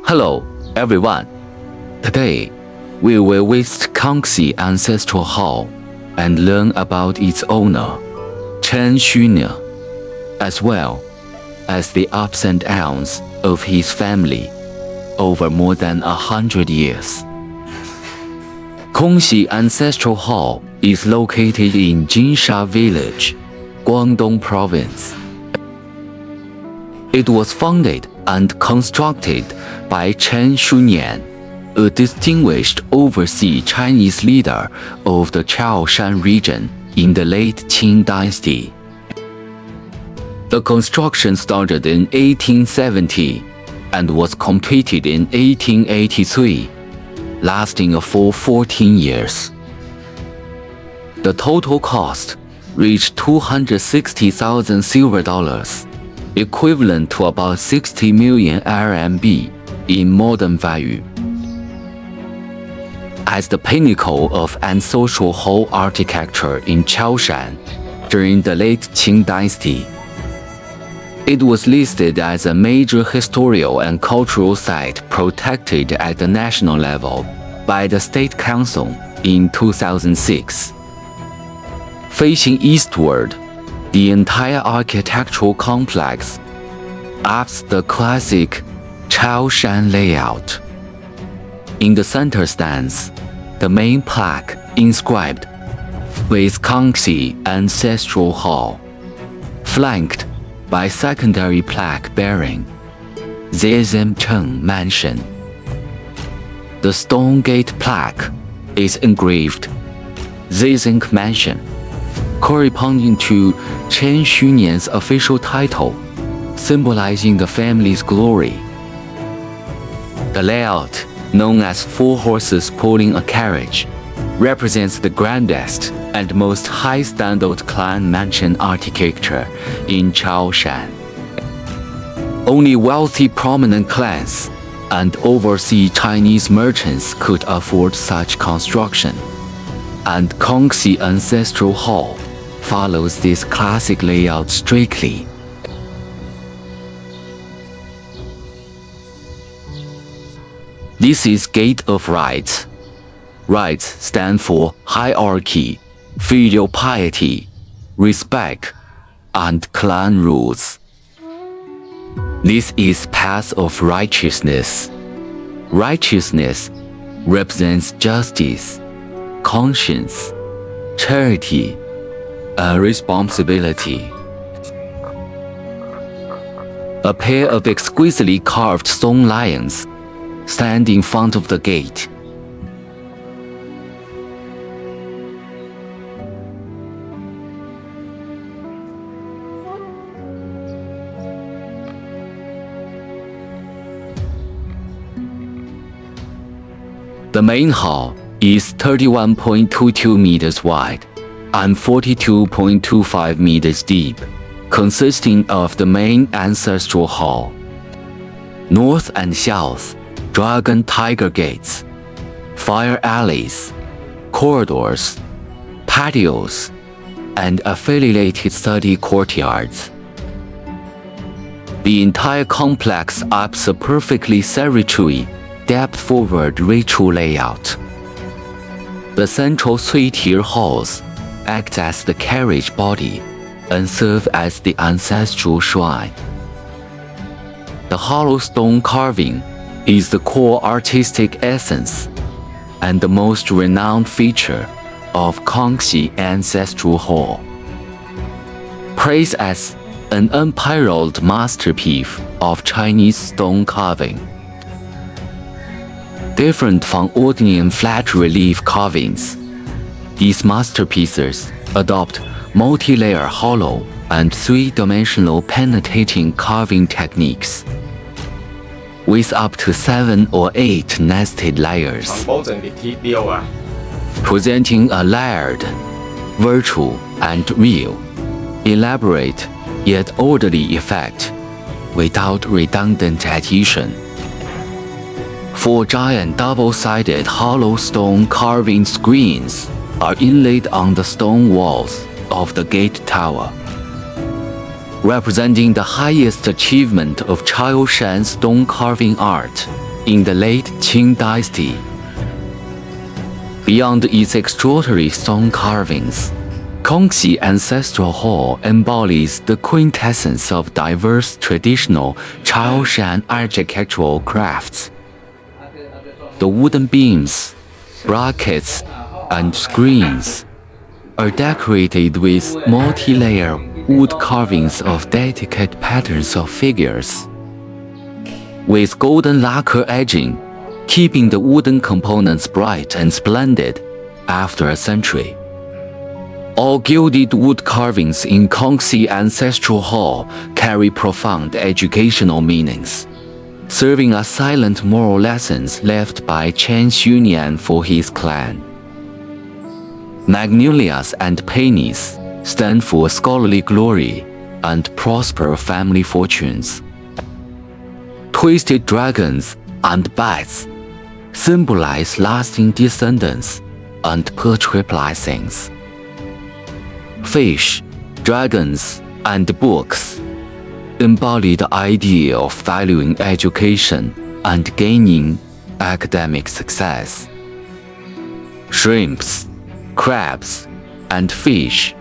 Hello, everyone. Today, we will visit Congxi Ancestral Hall and learn about its owner, Chen Xunian, as well as the ups and downs of his family over more than 100 years. Congxi Ancestral Hall is located in Jinsha Village, Guangdong Province. It was founded and constructed by Chen Xunian, a distinguished overseas Chinese leader of the Chaoshan region in the late Qing Dynasty. The construction started in 1870 and was completed in 1883, lasting a full 14 years. The total cost reached 260,000 silver dollars, equivalent to about 60 million RMB in modern value. As the pinnacle of ancestral hall architecture in Chaoshan during the late Qing Dynasty, it was listed as a major historical and cultural site protected at the national level by the State Council in 2006. Facing eastward, the entire architectural complex adopts the classic Chaoshan layout. In the center stands the main plaque inscribed with Congxi Ancestral Hall, flanked by secondary plaque bearing Zizim Cheng Mansion. The stone gate plaque is engraved Zizim Mansion, corresponding to Chen Xunian's official title, symbolizing the family's glory. The layout, known as four horses pulling a carriage, represents the grandest and most high-standard clan mansion architecture in Chaoshan. Only wealthy prominent clans and overseas Chinese merchants could afford such construction, and Congxi Ancestral Hall follows this classic layout strictly. This is Gate of Rights. Rights stand for hierarchy, filial piety, respect, and clan rules. This is Path of Righteousness. Righteousness represents justice, conscience, charity, and responsibility. A pair of exquisitely carved stone lions stand in front of the gate. The main hall is 31.22 meters wide and 42.25 meters deep, consisting of the main ancestral hall. North and south, dragon tiger gates, fire alleys, corridors, patios, and affiliated study courtyards. The entire complex adopts a perfectly serratory, depth-forward ritual layout. The central three-tier halls act as the carriage body and serve as the ancestral shrine. The hollow stone carving is the core artistic essence and the most renowned feature of Congxi Ancestral Hall. Praised as an unparalleled masterpiece of Chinese stone carving. Different from ordinary flat relief carvings, these masterpieces adopt multi-layer hollow and three-dimensional penetrating carving techniques, with up to 7 or 8 nested layers, presenting a layered, virtual, and real, elaborate yet orderly effect without redundant addition. 4 giant double-sided hollow stone carving screens are inlaid on the stone walls of the gate tower, representing the highest achievement of Chaoshan stone carving art in the late Qing Dynasty. Beyond its extraordinary stone carvings, Congxi Ancestral Hall embodies the quintessence of diverse traditional Chaoshan architectural crafts. The wooden beams, brackets, and screens are decorated with multi-layer wood carvings of delicate patterns of figures, with golden lacquer edging, keeping the wooden components bright and splendid after a century. All gilded wood carvings in Congxi Ancestral Hall carry profound educational meanings, serving as silent moral lessons left by Chen Xunian for his clan. Magnolias and peonies stand for scholarly glory and prosper family fortunes. Twisted dragons and bats symbolize lasting descendants and poetry blessings. Fish, dragons, and books embody the idea of valuing education and gaining academic success. Shrimps, crabs, and fish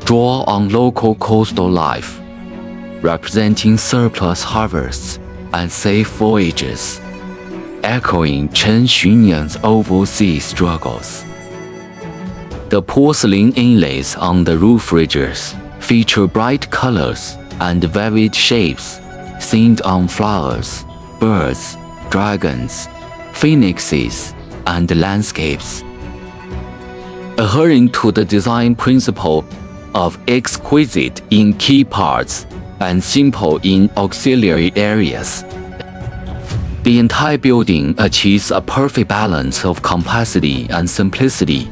draw on local coastal life, representing surplus harvests and safe voyages, echoing Chen Xunian's overseas struggles. The porcelain inlays on the roof ridges feature bright colors and vivid shapes themed on flowers, birds, dragons, phoenixes, and landscapes. Adhering to the design principle of exquisite in key parts and simple in auxiliary areas, the entire building achieves a perfect balance of complexity and simplicity,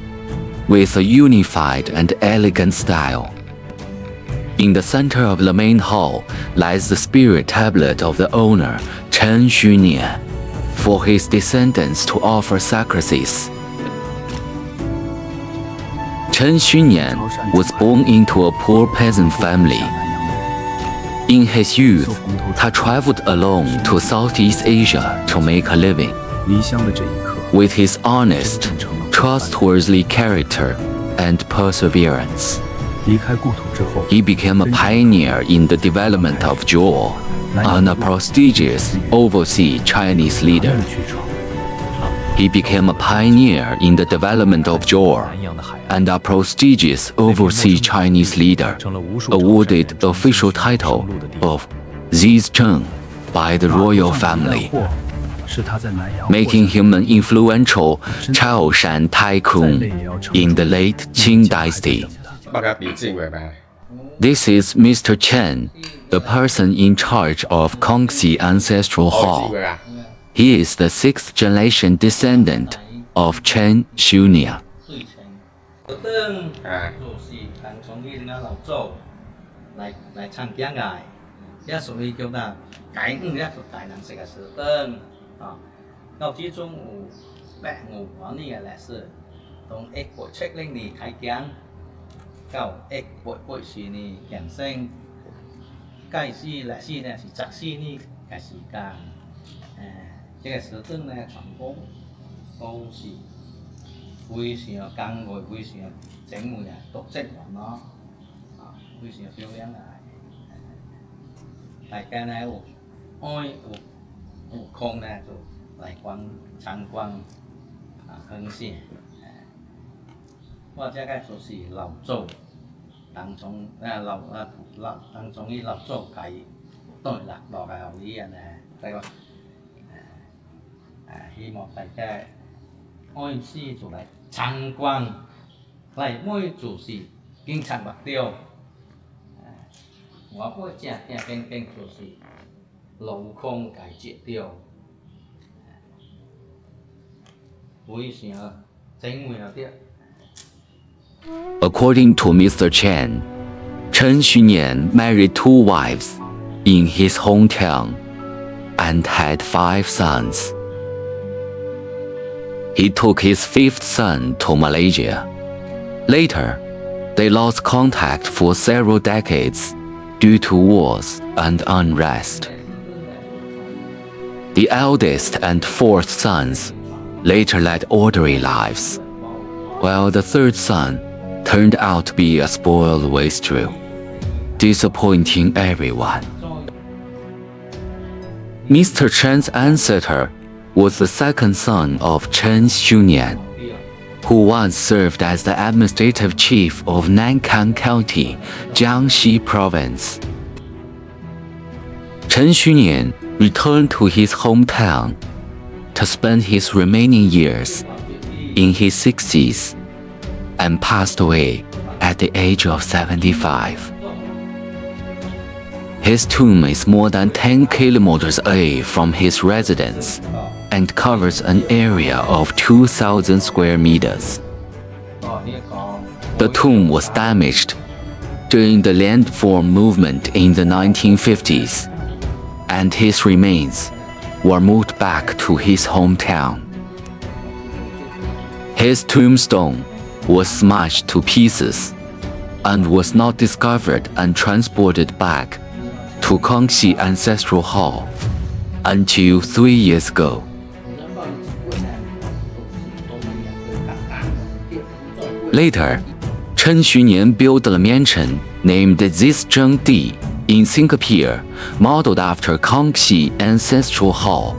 with a unified and elegant style. In the center of the main hall lies the spirit tablet of the owner, Chen Xunian, for his descendants to offer sacrifices. Chen Xunian was born into a poor peasant family. In his youth, he traveled alone to Southeast Asia to make a living. With his honest, trustworthy character and perseverance, he became a pioneer in the development of jewel and a prestigious overseas Chinese leader. He became a pioneer in the development of jewel and a prestigious overseas Chinese leader, awarded the official title of Zizcheng by the royal family, making him an influential Chaoshan tycoon in the late Qing Dynasty. This is Mr. Chen, the person in charge of Congxi Ancestral Hall. He is the sixth generation descendant of Chen Xunian. According to Mr. Chen, Chen Xunian married 2 wives in his hometown and had 5 sons. He took his 5th son to Malaysia. Later, they lost contact for several decades due to wars and unrest. The eldest and fourth sons later led orderly lives, while the third son turned out to be a spoiled wastrel, disappointing everyone. Mr. Chen's ancestor was the second son of Chen Xunian, who once served as the administrative chief of Nankan County, Jiangxi Province. Chen Xunian returned to his hometown to spend his remaining years in his 60s and passed away at the age of 75. His tomb is more than 10 kilometers away from his residence and covers an area of 2,000 square meters. The tomb was damaged during the landform movement in the 1950s, and his remains were moved back to his hometown. His tombstone was smashed to pieces and was not discovered and transported back to Congxi Ancestral Hall until 3 years ago. Later, Chen Xunian built a mansion named Zhengdi in Singapore, modeled after Congxi Ancestral Hall.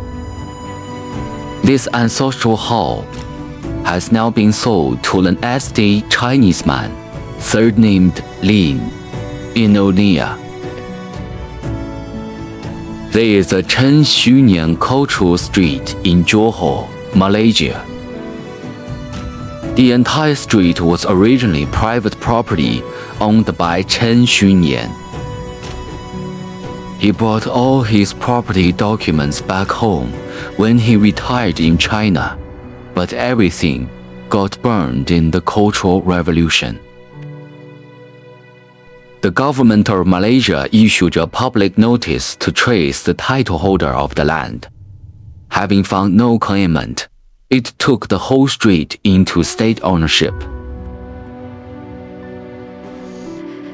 This ancestral hall has now been sold to an estate Chinese man, surnamed Lin, in Onia. There is a Chen Xunian Cultural Street in Johor, Malaysia. The entire street was originally private property owned by Chen Xunian. He brought all his property documents back home when he retired in China, but everything got burned in the Cultural Revolution. The government of Malaysia issued a public notice to trace the title holder of the land. Having found no claimant, it took the whole street into state ownership.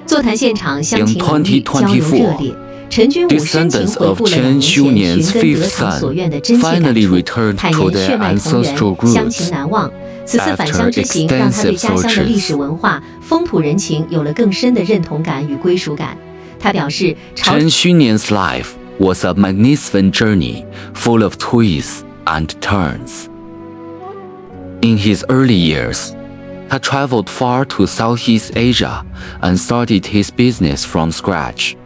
座谈现场相庭浓郁，交流热烈。陈君武深情回顾了2年前寻根得偿所愿的真切感触，坦言血脉同源，乡情难忘。此次返乡之行让他对家乡的历史文化、风土人情有了更深的认同感与归属感。他表示， Chen Xunian's life was a magnificent journey, full of twists and turns. In his early years, he traveled far to Southeast Asia and started his business from scratch.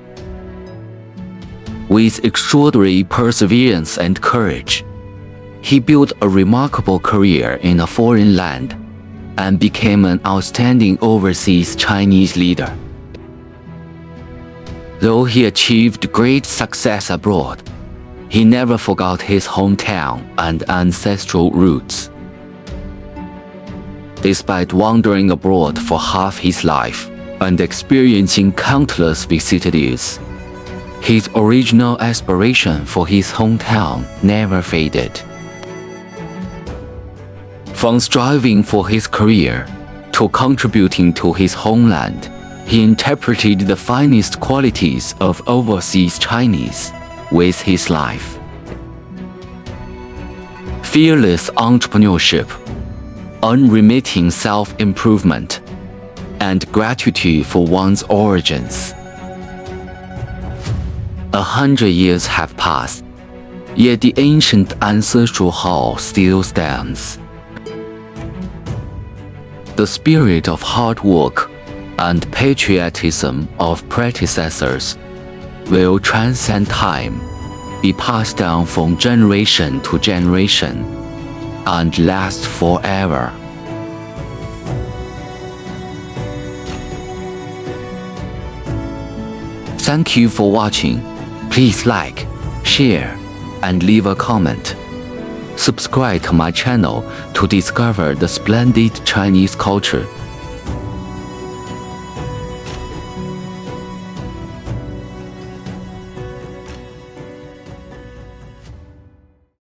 With extraordinary perseverance and courage, he built a remarkable career in a foreign land and became an outstanding overseas Chinese leader. Though he achieved great success abroad, he never forgot his hometown and ancestral roots. Despite wandering abroad for half his life and experiencing countless vicissitudes, his original aspiration for his hometown never faded. From striving for his career to contributing to his homeland, he interpreted the finest qualities of overseas Chinese with his life. Fearless entrepreneurship, unremitting self-improvement, and gratitude for one's origins. 100 years have passed, yet the ancient ancestral hall still stands. The spirit of hard work and patriotism of predecessors will transcend time, be passed down from generation to generation, and last forever. Thank you for watching. Please like, share, and leave a comment. Subscribe to my channel to discover the splendid Chinese culture